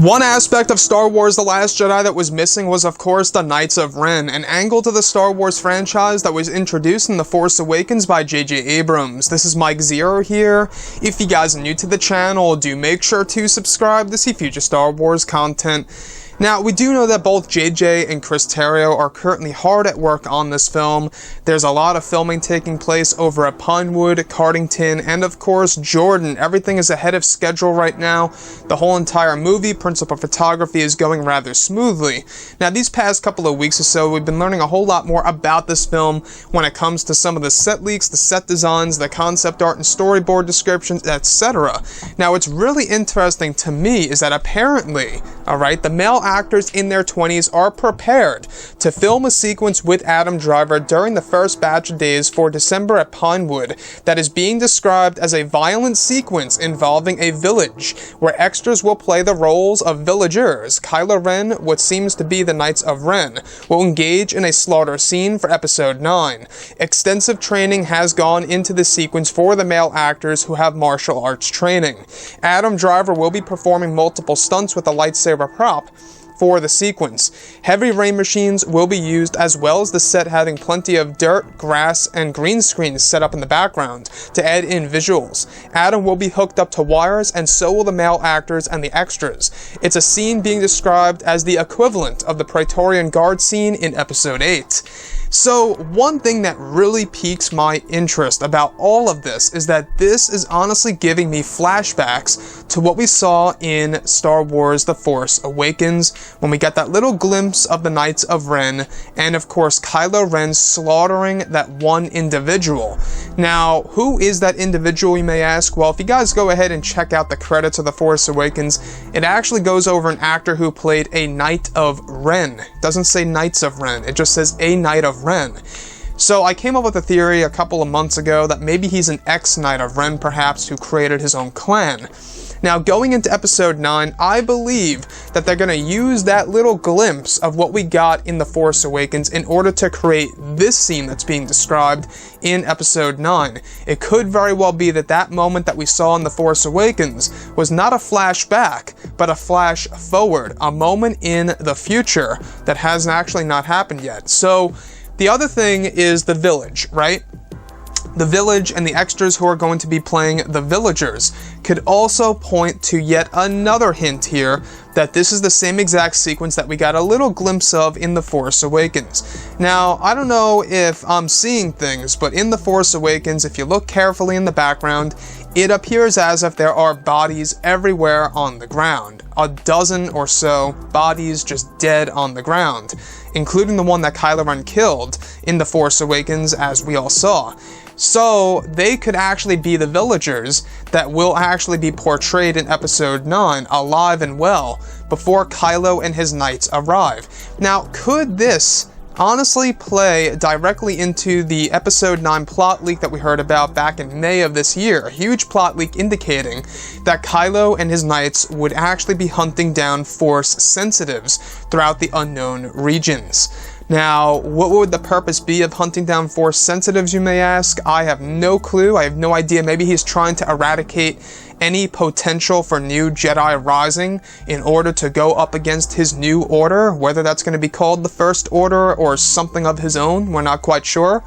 One aspect of Star Wars The Last Jedi that was missing was, of course, the Knights of Ren, an angle to the Star Wars franchise that was introduced in The Force Awakens by J.J. Abrams. This is Mike Zero here. If you guys are new to the channel, do make sure to subscribe to see future Star Wars content. Now, we do know that both JJ and Chris Terrio are currently hard at work on this film. There's a lot of filming taking place over at Pinewood, Cardington, and of course, Jordan. Everything is ahead of schedule right now. The whole entire movie, principal photography, is going rather smoothly. Now, these past couple of weeks or so, we've been learning a whole lot more about this film when it comes to some of the set leaks, the set designs, the concept art and storyboard descriptions, etc. Now, what's really interesting to me is that apparently, alright, the male actors in their 20s are prepared to film a sequence with Adam Driver during the first batch of days for December at Pinewood that is being described as a violent sequence involving a village, where extras will play the roles of villagers. Kylo Ren, what seems to be the Knights of Ren, will engage in a slaughter scene for Episode 9. Extensive training has gone into the sequence for the male actors who have martial arts training. Adam Driver will be performing multiple stunts with a lightsaber prop for the sequence. Heavy rain machines will be used, as well as the set having plenty of dirt, grass, and green screens set up in the background to add in visuals. Adam will be hooked up to wires, and so will the male actors and the extras. It's a scene being described as the equivalent of the Praetorian Guard scene in Episode 8. So, one thing that really piques my interest about all of this is that this is honestly giving me flashbacks to what we saw in Star Wars The Force Awakens, when we get that little glimpse of the Knights of Ren, and of course Kylo Ren slaughtering that one individual. Now, who is that individual, you may ask? Well, if you guys go ahead and check out the credits of The Force Awakens, it actually goes over an actor who played a Knight of Ren. It doesn't say Knights of Ren, it just says a Knight of Ren. So I came up with a theory a couple of months ago that maybe he's an ex-Knight of Ren, perhaps, who created his own clan. Now, going into Episode 9, I believe that they're going to use that little glimpse of what we got in The Force Awakens in order to create this scene that's being described in Episode 9. It could very well be that that moment that we saw in The Force Awakens was not a flashback, but a flash forward, a moment in the future that has actually not happened yet. So, the other thing is the village, right? The village and the extras who are going to be playing the villagers could also point to yet another hint here that this is the same exact sequence that we got a little glimpse of in The Force Awakens. Now, I don't know if I'm seeing things, but in The Force Awakens, if you look carefully in the background, it appears as if there are bodies everywhere on the ground. A dozen or so bodies just dead on the ground, including the one that Kylo Ren killed in The Force Awakens, as we all saw. So, they could actually be the villagers that will actually be portrayed in Episode 9, alive and well, before Kylo and his knights arrive. Now, could this honestly play directly into the Episode 9 plot leak that we heard about back in May of this year? A huge plot leak indicating that Kylo and his knights would actually be hunting down Force sensitives throughout the unknown regions. Now, what would the purpose be of hunting down Force sensitives, you may ask? I have no clue. I have no idea. Maybe he's trying to eradicate any potential for new Jedi rising in order to go up against his new order, whether that's going to be called the First Order or something of his own, we're not quite sure.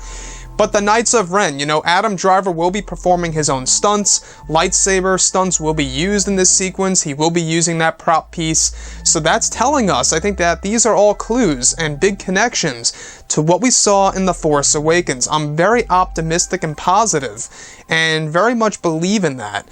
But the Knights of Ren, you know, Adam Driver will be performing his own stunts. Lightsaber stunts will be used in this sequence. He will be using that prop piece. So that's telling us, I think, that these are all clues and big connections to what we saw in The Force Awakens. I'm very optimistic and positive, and very much believe in that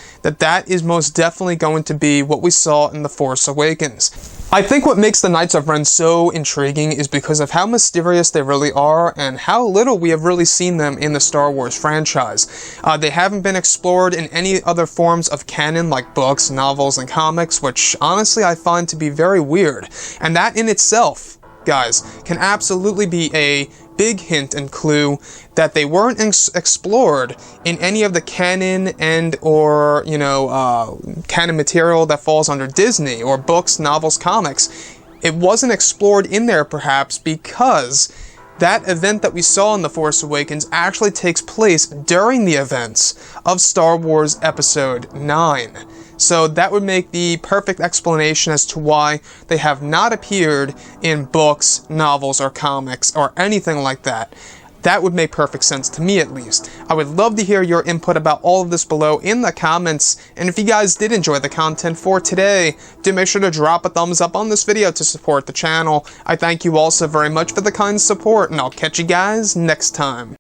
is most definitely going to be what we saw in The Force Awakens. I think what makes the Knights of Ren so intriguing is because of how mysterious they really are and how little we have really seen them in the Star Wars franchise. They haven't been explored in any other forms of canon like books, novels, and comics, which honestly I find to be very weird. And that in itself, guys, can absolutely be a big hint and clue that they weren't explored in any of the canon and or, canon material that falls under Disney or books, novels, comics. It wasn't explored in there perhaps because that event that we saw in The Force Awakens actually takes place during the events of Star Wars Episode 9. So that would make the perfect explanation as to why they have not appeared in books, novels, or comics, or anything like that. That would make perfect sense to me, at least. I would love to hear your input about all of this below in the comments, and if you guys did enjoy the content for today, do make sure to drop a thumbs up on this video to support the channel. I thank you all so very much for the kind support, and I'll catch you guys next time.